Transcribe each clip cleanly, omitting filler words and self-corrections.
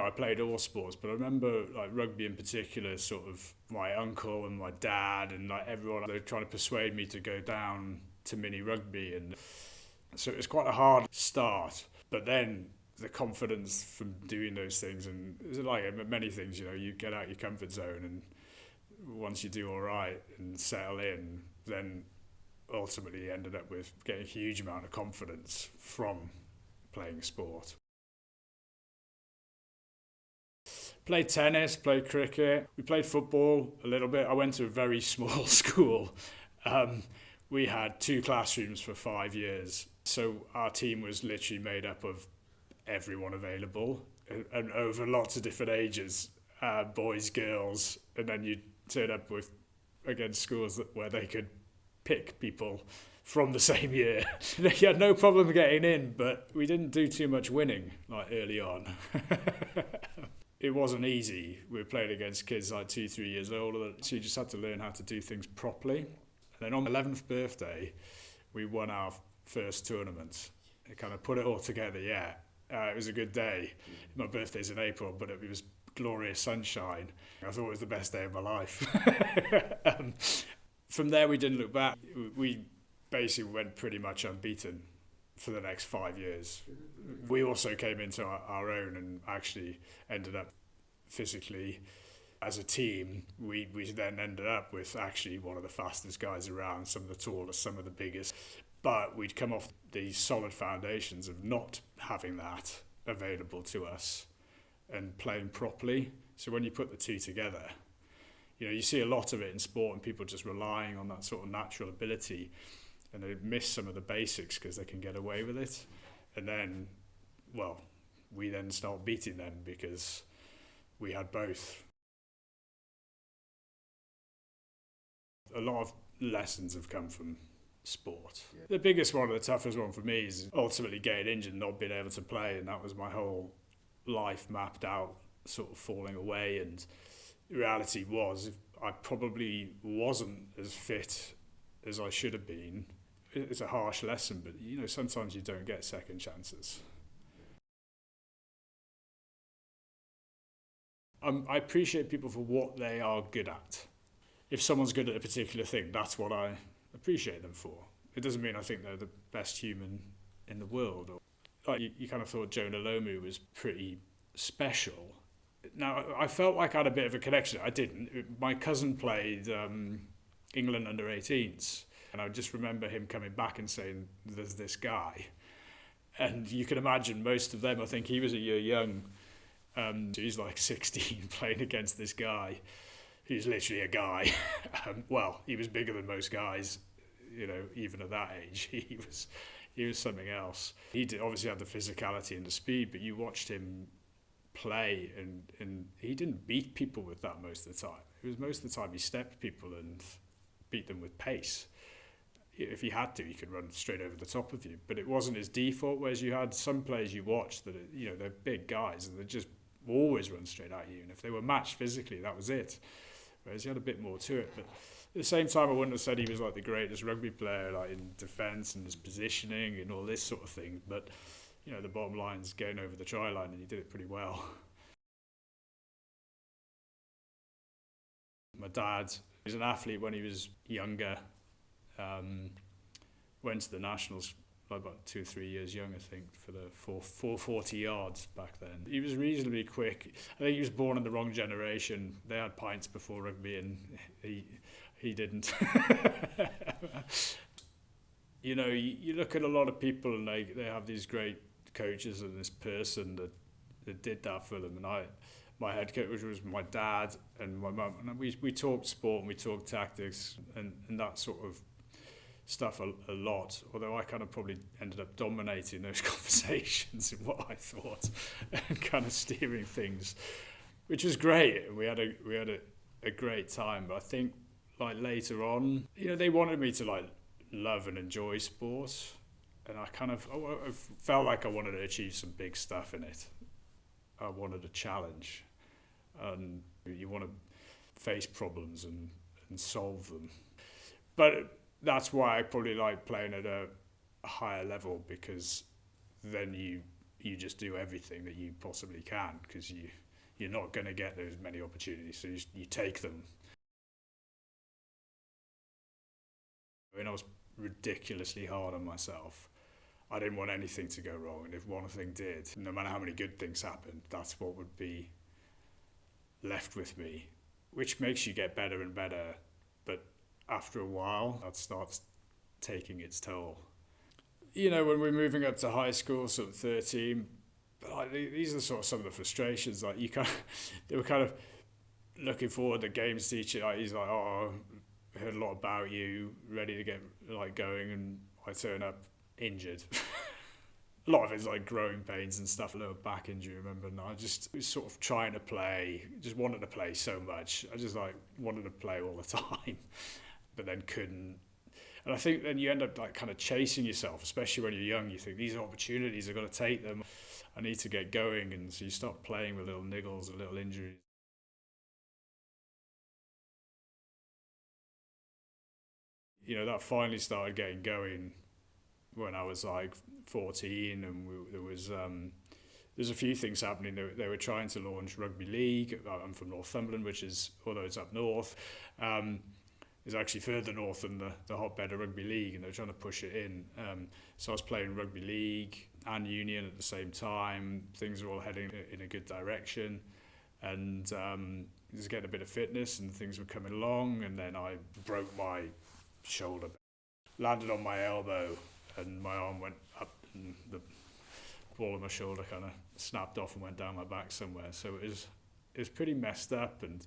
I played all sports, but I remember like rugby in particular, sort of my uncle and my dad and like everyone, they were trying to persuade me to go down to mini rugby. And so it was quite a hard start, but then the confidence from doing those things, and it's like many things, you get out your comfort zone, and once you do all right and settle in, then ultimately ended up with getting a huge amount of confidence from playing sport. Played tennis, played cricket, we played football a little bit. I went to a very small school. We had 2 classrooms for 5 years. So our team was literally made up of everyone available and over lots of different ages, boys, girls, and then you turn up with against schools where they could pick people from the same year. They had no problem getting in, but we didn't do too much winning like early on. It wasn't easy. We were playing against kids like 2, 3 years older, so you just had to learn how to do things properly. And then on my 11th birthday, we won our first tournament. It kind of put it all together, yeah. It was a good day. My birthday's in April, but it was glorious sunshine. I thought it was the best day of my life. From there, we didn't look back. We basically went pretty much unbeaten for the next 5 years. We also came into our own and actually ended up physically as a team. We then ended up with actually one of the fastest guys around, some of the tallest, some of the biggest. But we'd come off these solid foundations of not having that available to us and playing properly. So when you put the two together, you see a lot of it in sport and people just relying on that sort of natural ability, and they miss some of the basics because they can get away with it. And then, we then start beating them because we had both. A lot of lessons have come from sport. Yeah. The biggest one, the toughest one for me, is ultimately getting injured and not being able to play, and that was my whole life mapped out, sort of falling away. And the reality was, I probably wasn't as fit as I should have been. It's a harsh lesson, but sometimes you don't get second chances. I appreciate people for what they are good at. If someone's good at a particular thing, that's what I appreciate them for. It doesn't mean I think they're the best human in the world. Like you kind of thought Jonah Lomu was pretty special. Now, I felt like I had a bit of a connection. I didn't. My cousin played England under-18s, and I just remember him coming back and saying, there's this guy. And you can imagine most of them, I think he was a year young. He's like 16 playing against this guy. He's literally a guy. He was bigger than most guys, even at that age. He was something else. He obviously had the physicality and the speed, but you watched him play and he didn't beat people with that most of the time. It was most of the time he stepped people and beat them with pace. If he had to, he could run straight over the top of you, but it wasn't his default. Whereas you had some players you watched that they're big guys and they just always run straight at you, and if they were matched physically, that was it. Whereas he had a bit more to it. But at the same time, I wouldn't have said he was like the greatest rugby player, like in defence and his positioning and all this sort of thing. But the bottom line is going over the try line, and he did it pretty well. My dad was an athlete when he was younger. Went to the Nationals about 2 or 3 years young, I think, for the 440 yards back then. He was reasonably quick. I think he was born in the wrong generation. They had pints before rugby, and he didn't. You look at a lot of people, and they have these great coaches and this person that did that for them. And my head coach was my dad and my mum, and we talked sport and we talked tactics and that sort of stuff a lot, although I kind of probably ended up dominating those conversations in what I thought and kind of steering things, which was great. We had a great time. But I think like later on, they wanted me to like love and enjoy sport, and I felt like I wanted to achieve some big stuff in it. I wanted a challenge, and you want to face problems and solve them. But that's why I probably like playing at a higher level, because then you you just do everything that you possibly can, because you're not going to get those many opportunities, so you take them. I mean, I was ridiculously hard on myself. I didn't want anything to go wrong, and if one thing did, no matter how many good things happened, that's what would be left with me, which makes you get better and better. But after a while, that starts taking its toll. You know, when we're moving up to high school, sort of 13, like, these are sort of some of the frustrations. Like, they were kind of looking forward. The games teacher, like, he's like, "Oh, I heard a lot about you, ready to get like going," and I turn up injured. A lot of it's like growing pains and stuff, a lower back injury, I remember. And I just was sort of trying to play, just wanted to play so much. I just like wanted to play all the time, but then couldn't. And I think then you end up like kind of chasing yourself, especially when you're young. You think these are opportunities, I've got to take them. I need to get going. And so you start playing with little niggles and little injuries. You know, that finally started getting going when I was like 14, and there's a few things happening. They were trying to launch rugby league. I'm from Northumberland, which is, although it's up north, is actually further north than the hotbed of rugby league, and they're trying to push it in. So I was playing rugby league and union at the same time. Things were all heading in a good direction, and just getting a bit of fitness, and things were coming along. And then I broke my shoulder, landed on my elbow, and my arm went up, and the ball of my shoulder kind of snapped off and went down my back somewhere. So it was pretty messed up, and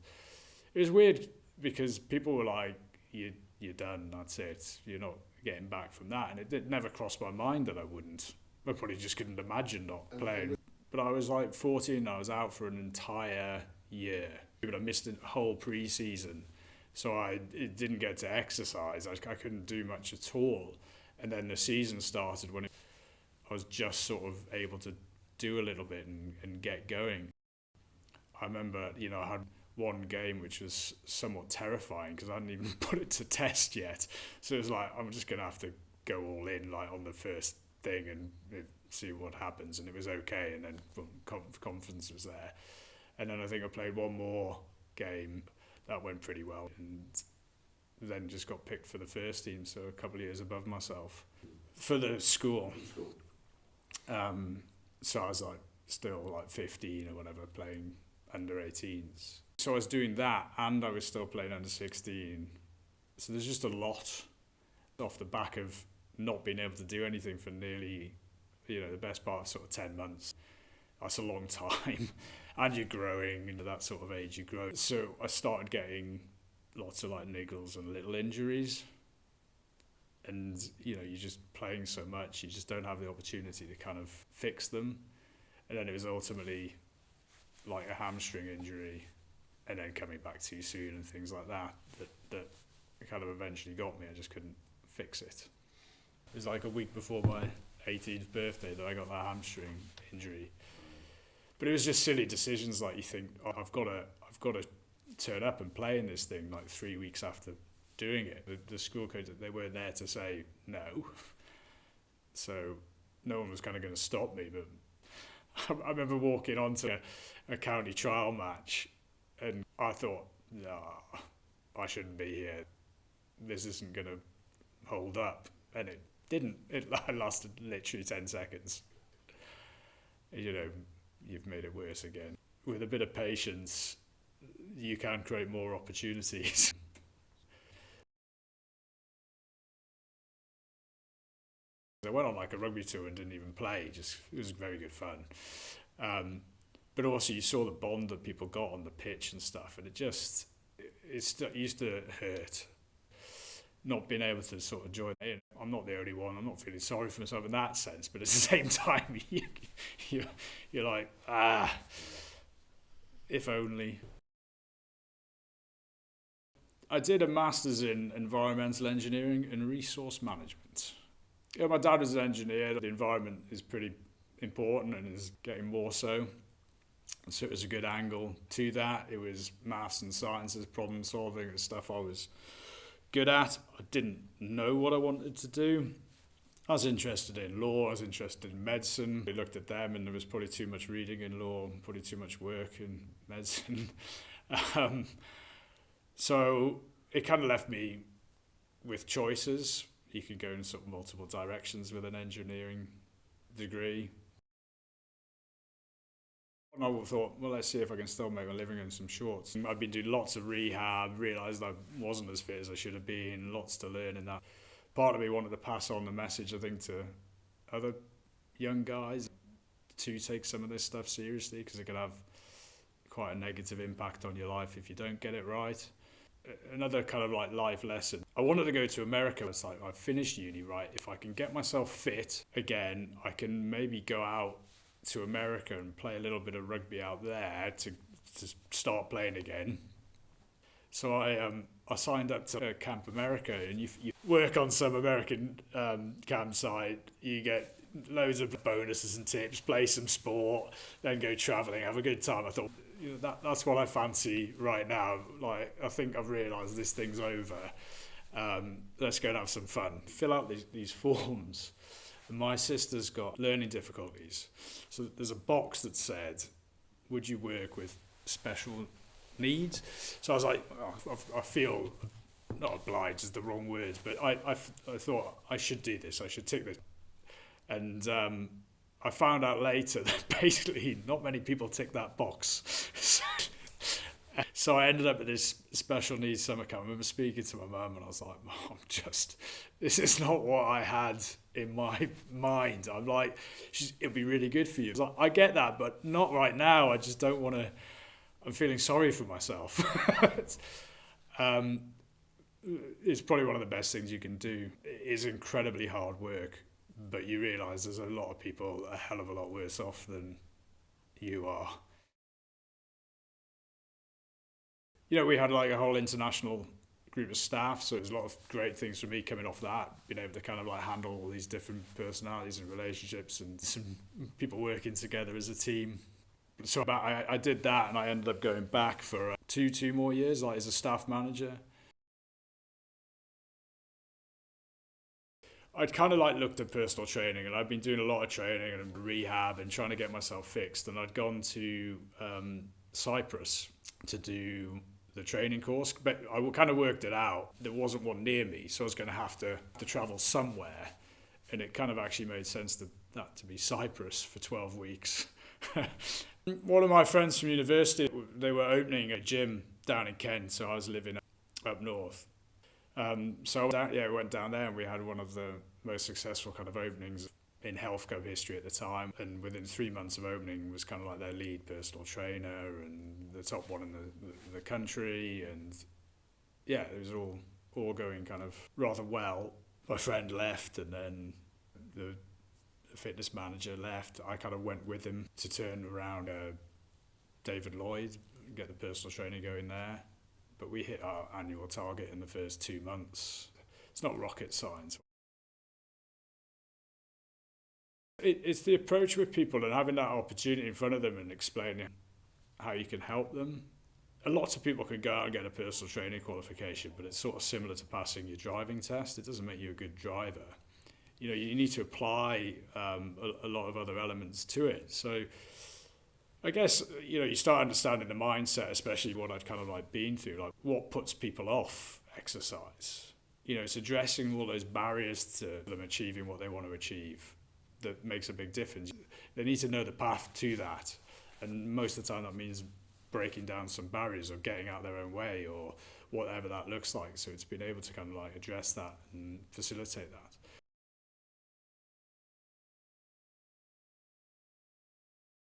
it was weird because people were like, you're done, that's it, you're not getting back from that. And it never crossed my mind that I wouldn't. I probably just couldn't imagine not playing. But I was like 14, and I was out for an entire year. But I missed a whole pre-season, so I didn't get to exercise. I couldn't do much at all. And then the season started when I was just sort of able to do a little bit and get going. I remember, you know, I had one game which was somewhat terrifying because I hadn't even put it to test yet. So it was like, I'm just going to have to go all in like on the first thing and see what happens. And it was okay. And then confidence was there. And then I think I played one more game. That went pretty well. And then just got picked for the first team, so a couple of years above myself. For the school. So I was like still like 15 or whatever, playing under 18s. So I was doing that, and I was still playing under 16. So there's just a lot off the back of not being able to do anything for nearly, you know, the best part of sort of 10 months. That's a long time. And you're growing into that sort of age, you grow. So I started getting lots of like niggles and little injuries. And, you know, you're just playing so much, you just don't have the opportunity to kind of fix them. And then it was ultimately like a hamstring injury, and then coming back too soon and things like that kind of eventually got me. I just couldn't fix it. It was like a week before my 18th birthday that I got that hamstring injury. But it was just silly decisions, like you think, oh, I've got to turn up and play in this thing like 3 weeks after doing it. The school coach, they weren't there to say no. So no one was kind of going to stop me. But I remember walking onto a county trial match, and I thought, no, I shouldn't be here. This isn't going to hold up. And it didn't. It lasted literally 10 seconds. You know, you've made it worse again. With a bit of patience, you can create more opportunities. I went on like a rugby tour and didn't even play. Just it was very good fun. But also you saw the bond that people got on the pitch and stuff, and it used to hurt not being able to sort of join in. I'm not the only one. I'm not feeling sorry for myself in that sense, but at the same time, you're like, if only. I did a master's in environmental engineering and resource management. Yeah, my dad was an engineer. The environment is pretty important and is getting more so. So it was a good angle to that. It was maths and sciences, problem solving, and stuff I was good at. I didn't know what I wanted to do. I was interested in law, I was interested in medicine. We looked at them and there was probably too much reading in law, probably too much work in medicine. um, so it kind of left me with choices. You could go in sort of multiple directions with an engineering degree. And I thought, well, let's see if I can still make a living in some shorts. And I've been doing lots of rehab, realised I wasn't as fit as I should have been, lots to learn in that. Part of me wanted to pass on the message, I think, to other young guys to take some of this stuff seriously, because it can have quite a negative impact on your life if you don't get it right. Another kind of like life lesson. I wanted to go to America. It's like, I've finished uni, right? If I can get myself fit again, I can maybe go out to America and play a little bit of rugby out there to start playing again. So I signed up to Camp America, and you work on some American campsite, you get loads of bonuses and tips, play some sport, then go travelling, have a good time. I thought, that's what I fancy right now. Like, I think I've realised this thing's over. Let's go and have some fun. Fill out these forms. And my sister's got learning difficulties. So there's a box that said, would you work with special needs? So I was like, I feel, not obliged is the wrong word, but I thought I should do this, I should tick this. And I found out later that basically not many people tick that box. So I ended up at this special needs summer camp. I remember speaking to my mum and I was like, Mom, this is not what I had in my mind. I'm like, it'll be really good for you. I was like, I get that, but not right now. I just don't want to, I'm feeling sorry for myself. It's probably one of the best things you can do. It is incredibly hard work, but you realise there's a lot of people a hell of a lot worse off than you are. You know, we had like a whole international group of staff, so there's a lot of great things for me coming off that, being able to kind of like handle all these different personalities and relationships and some people working together as a team. So I did that, and I ended up going back for two more years, like as a staff manager. I'd kind of like looked at personal training, and I'd been doing a lot of training and rehab and trying to get myself fixed. And I'd gone to Cyprus to do the training course, but I kind of worked it out. There wasn't one near me, so I was going to have to travel somewhere, and it kind of actually made sense that to be Cyprus for 12 weeks. One of my friends from university, they were opening a gym down in Kent, so I was living up north. So we went down there, and we had one of the most successful kind of openings in health club history at the time, and within 3 months of opening was kind of like their lead personal trainer and the top one in the country, and yeah, it was all going kind of rather well. My friend left, and then the fitness manager left. I kind of went with him to turn around David Lloyd, get the personal training going there, but we hit our annual target in the first 2 months. It's not rocket science. It's the approach with people and having that opportunity in front of them and explaining how you can help them. Lots of people can go out and get a personal training qualification, but it's sort of similar to passing your driving test. It doesn't make you a good driver. You know, you need to apply a lot of other elements to it. So I guess, you know, you start understanding the mindset, especially what I'd kind of like been through, like what puts people off exercise. You know, it's addressing all those barriers to them achieving what they want to achieve that makes a big difference. They need to know the path to that, and most of the time that means breaking down some barriers or getting out their own way or whatever that looks like. So it's been able to kind of like address that and facilitate that.